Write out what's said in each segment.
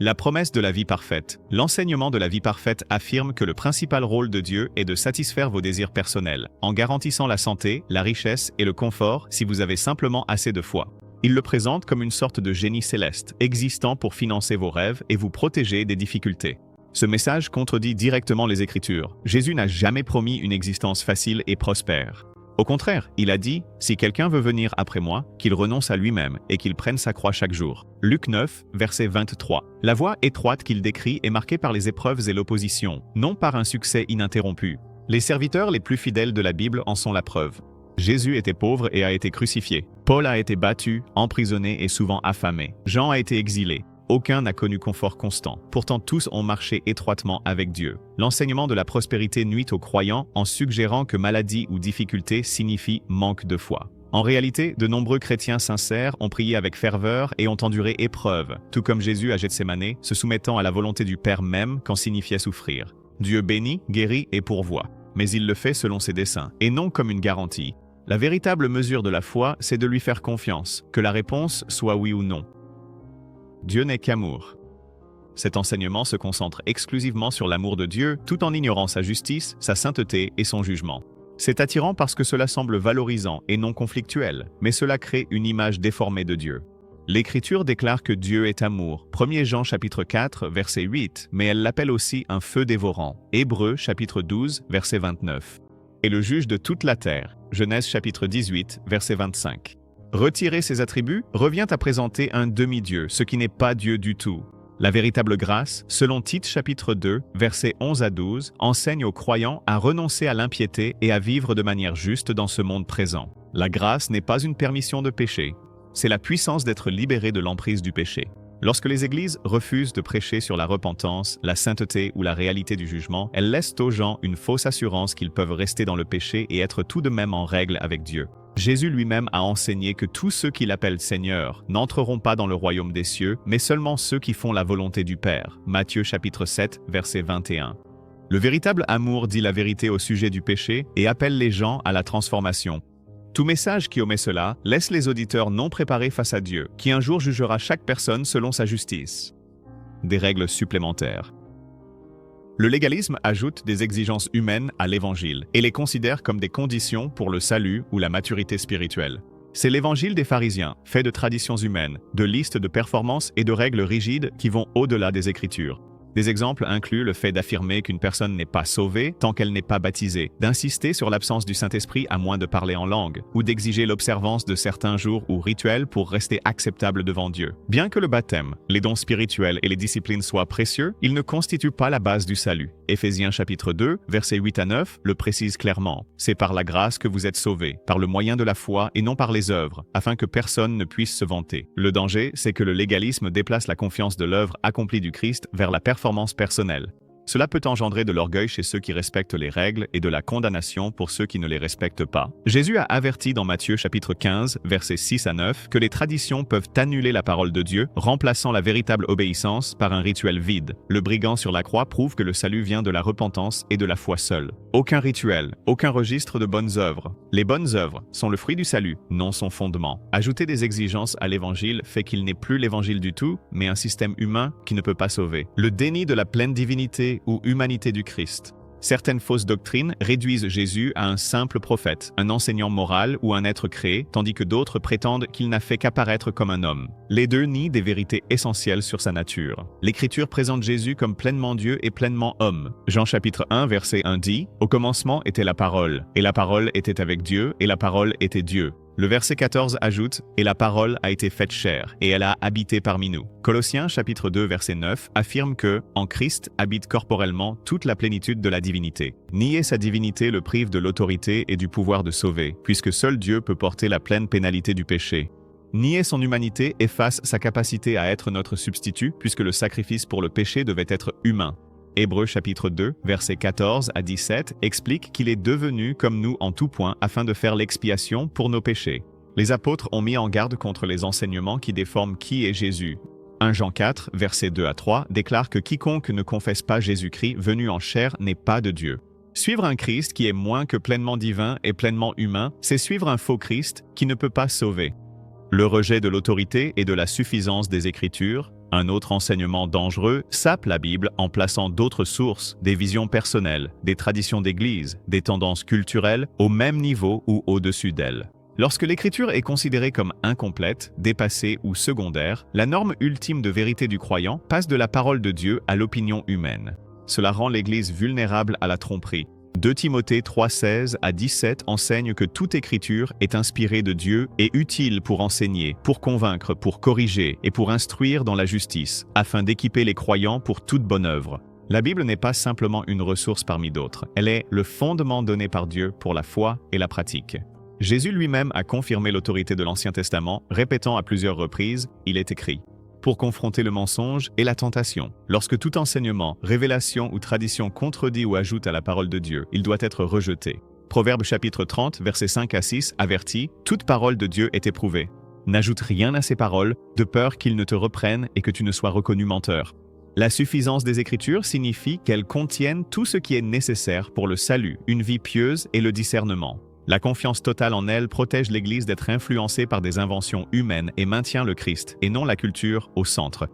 La promesse de la vie parfaite. L'enseignement de la vie parfaite affirme que le principal rôle de Dieu est de satisfaire vos désirs personnels, en garantissant la santé, la richesse et le confort si vous avez simplement assez de foi. Il le présente comme une sorte de génie céleste, existant pour financer vos rêves et vous protéger des difficultés. Ce message contredit directement les Écritures. Jésus n'a jamais promis une existence facile et prospère. Au contraire, il a dit « Si quelqu'un veut venir après moi, qu'il renonce à lui-même et qu'il prenne sa croix chaque jour. » Luc 9, verset 23. La voie étroite qu'il décrit est marquée par les épreuves et l'opposition, non par un succès ininterrompu. Les serviteurs les plus fidèles de la Bible en sont la preuve. Jésus était pauvre et a été crucifié. Paul a été battu, emprisonné et souvent affamé. Jean a été exilé. Aucun n'a connu confort constant. Pourtant, tous ont marché étroitement avec Dieu. L'enseignement de la prospérité nuit aux croyants en suggérant que maladie ou difficulté signifie manque de foi. En réalité, de nombreux chrétiens sincères ont prié avec ferveur et ont enduré épreuves, tout comme Jésus à Gethsémanée, se soumettant à la volonté du Père même qu'en signifiait souffrir. Dieu bénit, guérit et pourvoit. Mais il le fait selon ses desseins, et non comme une garantie. La véritable mesure de la foi, c'est de lui faire confiance, que la réponse soit oui ou non. Dieu n'est qu'amour. Cet enseignement se concentre exclusivement sur l'amour de Dieu, tout en ignorant sa justice, sa sainteté et son jugement. C'est attirant parce que cela semble valorisant et non conflictuel, mais cela crée une image déformée de Dieu. L'Écriture déclare que Dieu est amour, 1 Jean chapitre 4, verset 8, mais elle l'appelle aussi un feu dévorant, Hébreux chapitre 12, verset 29. Et le juge de toute la terre, Genèse chapitre 18, verset 25. Retirer ces attributs revient à présenter un demi-dieu, ce qui n'est pas Dieu du tout. La véritable grâce, selon Tite chapitre 2, versets 11 à 12, enseigne aux croyants à renoncer à l'impiété et à vivre de manière juste dans ce monde présent. La grâce n'est pas une permission de pécher, c'est la puissance d'être libéré de l'emprise du péché. Lorsque les églises refusent de prêcher sur la repentance, la sainteté ou la réalité du jugement, elles laissent aux gens une fausse assurance qu'ils peuvent rester dans le péché et être tout de même en règle avec Dieu. Jésus lui-même a enseigné que tous ceux qu'il appelle Seigneur n'entreront pas dans le royaume des cieux, mais seulement ceux qui font la volonté du Père. Matthieu chapitre 7, verset 21. Le véritable amour dit la vérité au sujet du péché et appelle les gens à la transformation. Tout message qui omet cela laisse les auditeurs non préparés face à Dieu, qui un jour jugera chaque personne selon sa justice. Des règles supplémentaires. Le légalisme ajoute des exigences humaines à l'Évangile et les considère comme des conditions pour le salut ou la maturité spirituelle. C'est l'Évangile des pharisiens, fait de traditions humaines, de listes de performances et de règles rigides qui vont au-delà des Écritures. Des exemples incluent le fait d'affirmer qu'une personne n'est pas sauvée tant qu'elle n'est pas baptisée, d'insister sur l'absence du Saint-Esprit à moins de parler en langue, ou d'exiger l'observance de certains jours ou rituels pour rester acceptable devant Dieu. Bien que le baptême, les dons spirituels et les disciplines soient précieux, ils ne constituent pas la base du salut. Éphésiens chapitre 2, versets 8 à 9, le précise clairement. C'est par la grâce que vous êtes sauvés, par le moyen de la foi et non par les œuvres, afin que personne ne puisse se vanter. Le danger, c'est que le légalisme déplace la confiance de l'œuvre accomplie du Christ vers la performance personnelle. Cela peut engendrer de l'orgueil chez ceux qui respectent les règles et de la condamnation pour ceux qui ne les respectent pas. Jésus a averti dans Matthieu chapitre 15, versets 6 à 9, que les traditions peuvent annuler la parole de Dieu, remplaçant la véritable obéissance par un rituel vide. Le brigand sur la croix prouve que le salut vient de la repentance et de la foi seule. Aucun rituel, aucun registre de bonnes œuvres. Les bonnes œuvres sont le fruit du salut, non son fondement. Ajouter des exigences à l'évangile fait qu'il n'est plus l'évangile du tout, mais un système humain qui ne peut pas sauver. Le déni de la pleine divinité ou humanité du Christ. Certaines fausses doctrines réduisent Jésus à un simple prophète, un enseignant moral ou un être créé, tandis que d'autres prétendent qu'il n'a fait qu'apparaître comme un homme. Les deux nient des vérités essentielles sur sa nature. L'Écriture présente Jésus comme pleinement Dieu et pleinement homme. Jean chapitre 1, verset 1 dit « Au commencement était la parole, et la parole était avec Dieu, et la parole était Dieu. » Le verset 14 ajoute « Et la parole a été faite chair, et elle a habité parmi nous. » Colossiens chapitre 2 verset 9 affirme que « En Christ habite corporellement toute la plénitude de la divinité. » Nier sa divinité le prive de l'autorité et du pouvoir de sauver, puisque seul Dieu peut porter la pleine pénalité du péché. Nier son humanité efface sa capacité à être notre substitut, puisque le sacrifice pour le péché devait être humain. Hébreux chapitre 2, versets 14 à 17 explique qu'il est devenu comme nous en tout point afin de faire l'expiation pour nos péchés. Les apôtres ont mis en garde contre les enseignements qui déforment qui est Jésus. 1 Jean 4, versets 2 à 3 déclare que quiconque ne confesse pas Jésus-Christ venu en chair n'est pas de Dieu. Suivre un Christ qui est moins que pleinement divin et pleinement humain, c'est suivre un faux Christ qui ne peut pas sauver. Le rejet de l'autorité et de la suffisance des Écritures, Un autre enseignement dangereux sape la Bible en plaçant d'autres sources, des visions personnelles, des traditions d'Église, des tendances culturelles au même niveau ou au-dessus d'elles. Lorsque l'Écriture est considérée comme incomplète, dépassée ou secondaire, la norme ultime de vérité du croyant passe de la parole de Dieu à l'opinion humaine. Cela rend l'Église vulnérable à la tromperie. 2 Timothée 3,16 à 17 enseigne que toute écriture est inspirée de Dieu et utile pour enseigner, pour convaincre, pour corriger et pour instruire dans la justice, afin d'équiper les croyants pour toute bonne œuvre. La Bible n'est pas simplement une ressource parmi d'autres, elle est le fondement donné par Dieu pour la foi et la pratique. Jésus lui-même a confirmé l'autorité de l'Ancien Testament, répétant à plusieurs reprises « Il est écrit ». Pour confronter le mensonge et la tentation. Lorsque tout enseignement, révélation ou tradition contredit ou ajoute à la parole de Dieu, il doit être rejeté. Proverbe chapitre 30, versets 5 à 6 avertit « Toute parole de Dieu est éprouvée. N'ajoute rien à ces paroles, de peur qu'ils ne te reprennent et que tu ne sois reconnu menteur. » La suffisance des Écritures signifie qu'elles contiennent tout ce qui est nécessaire pour le salut, une vie pieuse et le discernement. La confiance totale en elle protège l'Église d'être influencée par des inventions humaines et maintient le Christ, et non la culture, au centre.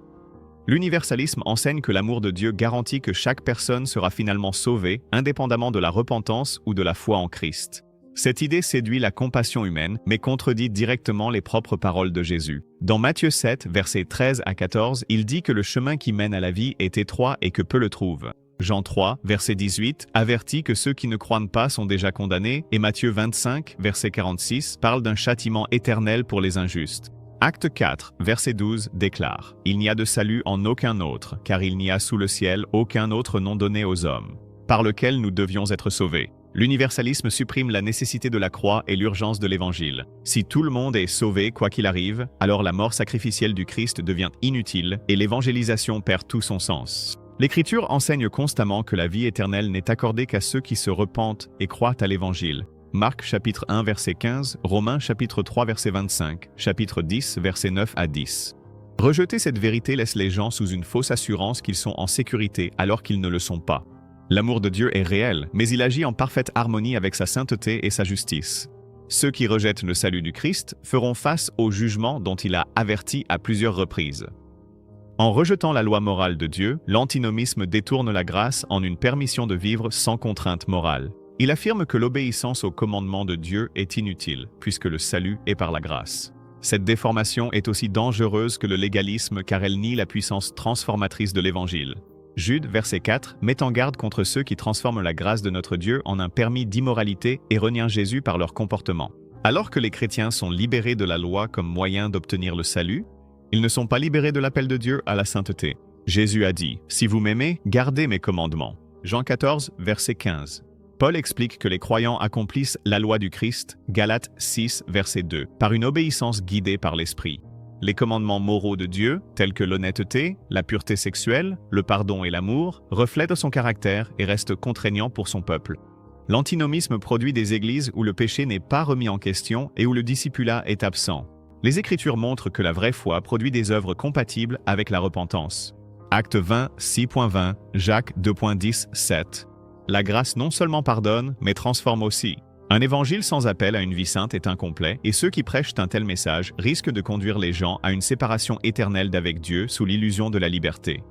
L'universalisme enseigne que l'amour de Dieu garantit que chaque personne sera finalement sauvée, indépendamment de la repentance ou de la foi en Christ. Cette idée séduit la compassion humaine, mais contredit directement les propres paroles de Jésus. Dans Matthieu 7, versets 13 à 14, il dit que le chemin qui mène à la vie est étroit et que peu le trouvent. Jean 3, verset 18, avertit que ceux qui ne croient pas sont déjà condamnés, et Matthieu 25, verset 46, parle d'un châtiment éternel pour les injustes. Acte 4, verset 12, déclare « Il n'y a de salut en aucun autre, car il n'y a sous le ciel aucun autre nom donné aux hommes, par lequel nous devions être sauvés. » L'universalisme supprime la nécessité de la croix et l'urgence de l'Évangile. Si tout le monde est sauvé quoi qu'il arrive, alors la mort sacrificielle du Christ devient inutile et l'évangélisation perd tout son sens. L'Écriture enseigne constamment que la vie éternelle n'est accordée qu'à ceux qui se repentent et croient à l'Évangile. Marc chapitre 1 verset 15, Romains chapitre 3 verset 25, chapitre 10 verset 9 à 10. Rejeter cette vérité laisse les gens sous une fausse assurance qu'ils sont en sécurité alors qu'ils ne le sont pas. L'amour de Dieu est réel, mais il agit en parfaite harmonie avec sa sainteté et sa justice. Ceux qui rejettent le salut du Christ feront face au jugement dont il a averti à plusieurs reprises. En rejetant la loi morale de Dieu, l'antinomisme détourne la grâce en une permission de vivre sans contrainte morale. Il affirme que l'obéissance aux commandements de Dieu est inutile, puisque le salut est par la grâce. Cette déformation est aussi dangereuse que le légalisme car elle nie la puissance transformatrice de l'Évangile. Jude, verset 4, met en garde contre ceux qui transforment la grâce de notre Dieu en un permis d'immoralité et renient Jésus par leur comportement. Alors que les chrétiens sont libérés de la loi comme moyen d'obtenir le salut, ils ne sont pas libérés de l'appel de Dieu à la sainteté. Jésus a dit « Si vous m'aimez, gardez mes commandements ». Jean 14, verset 15. Paul explique que les croyants accomplissent la loi du Christ, Galates 6, verset 2, par une obéissance guidée par l'Esprit. Les commandements moraux de Dieu, tels que l'honnêteté, la pureté sexuelle, le pardon et l'amour, reflètent son caractère et restent contraignants pour son peuple. L'antinomisme produit des églises où le péché n'est pas remis en question et où le discipulat est absent. Les Écritures montrent que la vraie foi produit des œuvres compatibles avec la repentance. Acte 20, 6.20, Jacques 2.10, 7. La grâce non seulement pardonne, mais transforme aussi. Un évangile sans appel à une vie sainte est incomplet, et ceux qui prêchent un tel message risquent de conduire les gens à une séparation éternelle d'avec Dieu sous l'illusion de la liberté.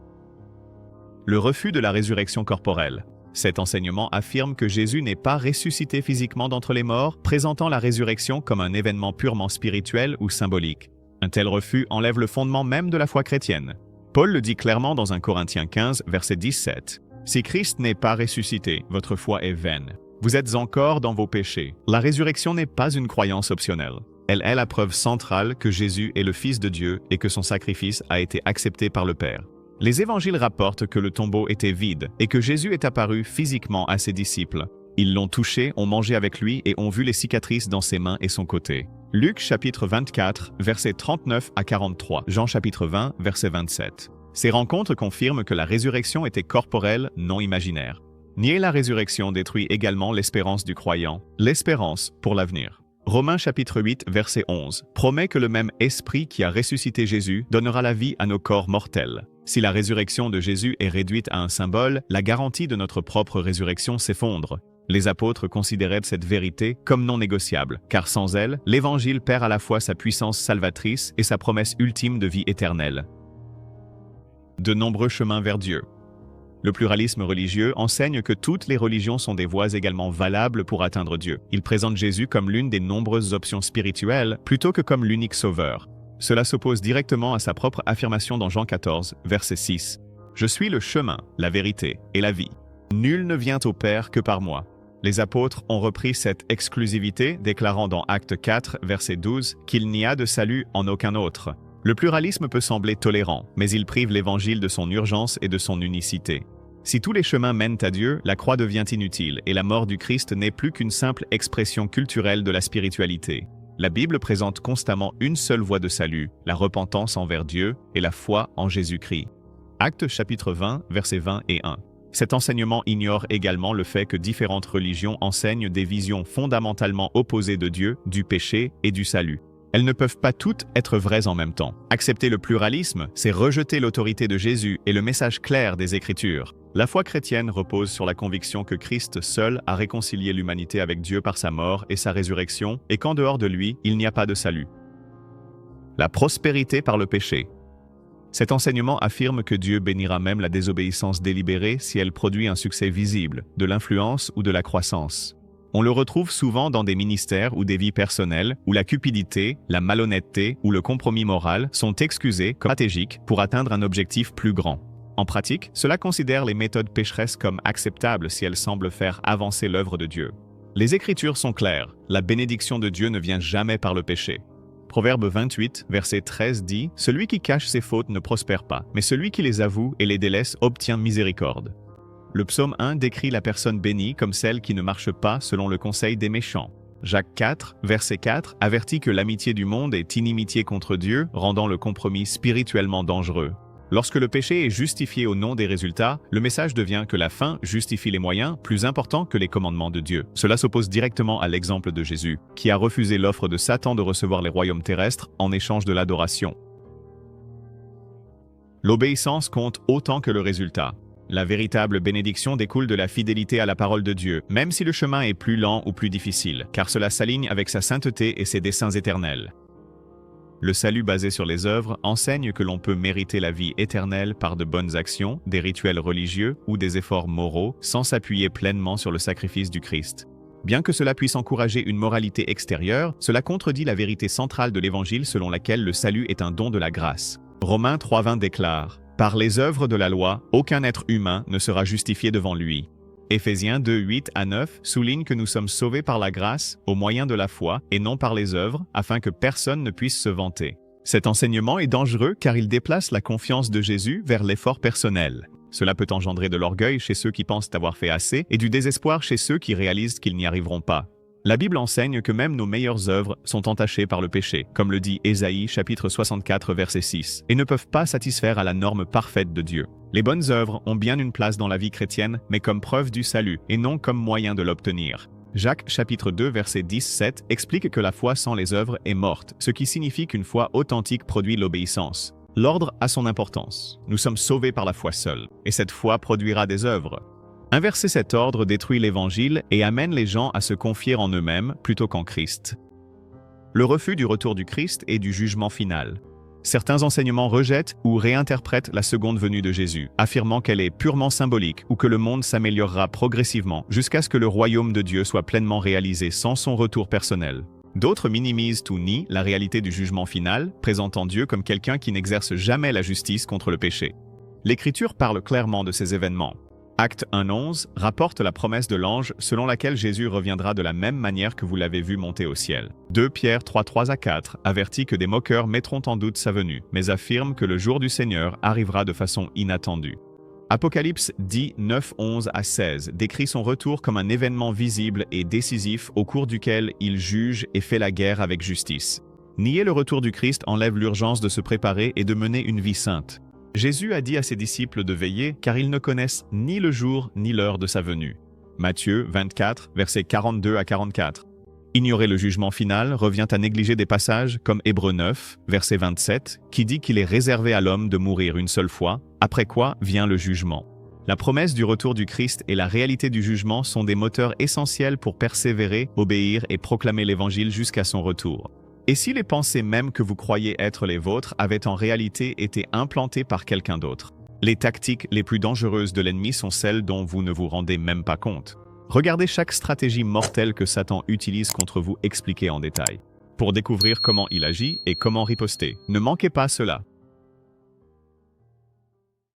Le refus de la résurrection corporelle. Cet enseignement affirme que Jésus n'est pas ressuscité physiquement d'entre les morts, présentant la résurrection comme un événement purement spirituel ou symbolique. Un tel refus enlève le fondement même de la foi chrétienne. Paul le dit clairement dans 1 Corinthiens 15, verset 17. « Si Christ n'est pas ressuscité, votre foi est vaine. Vous êtes encore dans vos péchés. » La résurrection n'est pas une croyance optionnelle. Elle est la preuve centrale que Jésus est le Fils de Dieu et que son sacrifice a été accepté par le Père. Les évangiles rapportent que le tombeau était vide et que Jésus est apparu physiquement à ses disciples. Ils l'ont touché, ont mangé avec lui et ont vu les cicatrices dans ses mains et son côté. Luc chapitre 24, versets 39 à 43, Jean chapitre 20, verset 27. Ces rencontres confirment que la résurrection était corporelle, non imaginaire. Nier la résurrection détruit également l'espérance du croyant, l'espérance pour l'avenir. Romains chapitre 8, verset 11, promet que le même Esprit qui a ressuscité Jésus donnera la vie à nos corps mortels. Si la résurrection de Jésus est réduite à un symbole, la garantie de notre propre résurrection s'effondre. Les apôtres considéraient cette vérité comme non négociable, car sans elle, l'Évangile perd à la fois sa puissance salvatrice et sa promesse ultime de vie éternelle. De nombreux chemins vers Dieu. Le pluralisme religieux enseigne que toutes les religions sont des voies également valables pour atteindre Dieu. Il présente Jésus comme l'une des nombreuses options spirituelles plutôt que comme l'unique sauveur. Cela s'oppose directement à sa propre affirmation dans Jean 14, verset 6. « Je suis le chemin, la vérité et la vie. Nul ne vient au Père que par moi. » Les apôtres ont repris cette exclusivité, déclarant dans Actes 4, verset 12, qu'il n'y a de salut en aucun autre. Le pluralisme peut sembler tolérant, mais il prive l'Évangile de son urgence et de son unicité. Si tous les chemins mènent à Dieu, la croix devient inutile et la mort du Christ n'est plus qu'une simple expression culturelle de la spiritualité. La Bible présente constamment une seule voie de salut, la repentance envers Dieu et la foi en Jésus-Christ. Actes chapitre 20, versets 20 et 1. Cet enseignement ignore également le fait que différentes religions enseignent des visions fondamentalement opposées de Dieu, du péché et du salut. Elles ne peuvent pas toutes être vraies en même temps. Accepter le pluralisme, c'est rejeter l'autorité de Jésus et le message clair des Écritures. La foi chrétienne repose sur la conviction que Christ seul a réconcilié l'humanité avec Dieu par sa mort et sa résurrection, et qu'en dehors de lui, il n'y a pas de salut. La prospérité par le péché. Cet enseignement affirme que Dieu bénira même la désobéissance délibérée si elle produit un succès visible, de l'influence ou de la croissance. On le retrouve souvent dans des ministères ou des vies personnelles où la cupidité, la malhonnêteté ou le compromis moral sont excusés comme stratégiques pour atteindre un objectif plus grand. En pratique, cela considère les méthodes pécheresses comme acceptables si elles semblent faire avancer l'œuvre de Dieu. Les Écritures sont claires, la bénédiction de Dieu ne vient jamais par le péché. Proverbe 28, verset 13 dit « Celui qui cache ses fautes ne prospère pas, mais celui qui les avoue et les délaisse obtient miséricorde. » Le psaume 1 décrit la personne bénie comme celle qui ne marche pas selon le conseil des méchants. Jacques 4, verset 4, avertit que l'amitié du monde est inimitié contre Dieu, rendant le compromis spirituellement dangereux. Lorsque le péché est justifié au nom des résultats, le message devient que la fin justifie les moyens, plus importants que les commandements de Dieu. Cela s'oppose directement à l'exemple de Jésus, qui a refusé l'offre de Satan de recevoir les royaumes terrestres en échange de l'adoration. L'obéissance compte autant que le résultat. La véritable bénédiction découle de la fidélité à la parole de Dieu, même si le chemin est plus lent ou plus difficile, car cela s'aligne avec sa sainteté et ses desseins éternels. Le salut basé sur les œuvres enseigne que l'on peut mériter la vie éternelle par de bonnes actions, des rituels religieux ou des efforts moraux, sans s'appuyer pleinement sur le sacrifice du Christ. Bien que cela puisse encourager une moralité extérieure, cela contredit la vérité centrale de l'Évangile selon laquelle le salut est un don de la grâce. Romains 3,20 déclare « Par les œuvres de la loi, aucun être humain ne sera justifié devant lui. » Éphésiens 2:8 à 9 souligne que nous sommes sauvés par la grâce, au moyen de la foi, et non par les œuvres, afin que personne ne puisse se vanter. Cet enseignement est dangereux car il déplace la confiance de Jésus vers l'effort personnel. Cela peut engendrer de l'orgueil chez ceux qui pensent avoir fait assez et du désespoir chez ceux qui réalisent qu'ils n'y arriveront pas. La Bible enseigne que même nos meilleures œuvres sont entachées par le péché, comme le dit Ésaïe chapitre 64 verset 6, et ne peuvent pas satisfaire à la norme parfaite de Dieu. Les bonnes œuvres ont bien une place dans la vie chrétienne, mais comme preuve du salut, et non comme moyen de l'obtenir. Jacques chapitre 2 verset 17 explique que la foi sans les œuvres est morte, ce qui signifie qu'une foi authentique produit l'obéissance. L'ordre a son importance. Nous sommes sauvés par la foi seule, et cette foi produira des œuvres. Inverser cet ordre détruit l'Évangile et amène les gens à se confier en eux-mêmes plutôt qu'en Christ. Le refus du retour du Christ et du jugement final. Certains enseignements rejettent ou réinterprètent la seconde venue de Jésus, affirmant qu'elle est purement symbolique ou que le monde s'améliorera progressivement jusqu'à ce que le royaume de Dieu soit pleinement réalisé sans son retour personnel. D'autres minimisent ou nient la réalité du jugement final, présentant Dieu comme quelqu'un qui n'exerce jamais la justice contre le péché. L'Écriture parle clairement de ces événements. Acte 1:11 rapporte la promesse de l'ange selon laquelle Jésus reviendra de la même manière que vous l'avez vu monter au ciel. 2 Pierre 3:3 à 4 avertit que des moqueurs mettront en doute sa venue, mais affirme que le jour du Seigneur arrivera de façon inattendue. Apocalypse 10:9-11 à 16 décrit son retour comme un événement visible et décisif au cours duquel il juge et fait la guerre avec justice. Nier le retour du Christ enlève l'urgence de se préparer et de mener une vie sainte. Jésus a dit à ses disciples de veiller car ils ne connaissent ni le jour ni l'heure de sa venue. Matthieu 24, versets 42 à 44. Ignorer le jugement final revient à négliger des passages comme Hébreux 9, verset 27, qui dit qu'il est réservé à l'homme de mourir une seule fois, après quoi vient le jugement. La promesse du retour du Christ et la réalité du jugement sont des moteurs essentiels pour persévérer, obéir et proclamer l'Évangile jusqu'à son retour. Et si les pensées même que vous croyez être les vôtres avaient en réalité été implantées par quelqu'un d'autre? Les tactiques les plus dangereuses de l'ennemi sont celles dont vous ne vous rendez même pas compte. Regardez chaque stratégie mortelle que Satan utilise contre vous expliquée en détail, pour découvrir comment il agit et comment riposter. Ne manquez pas cela.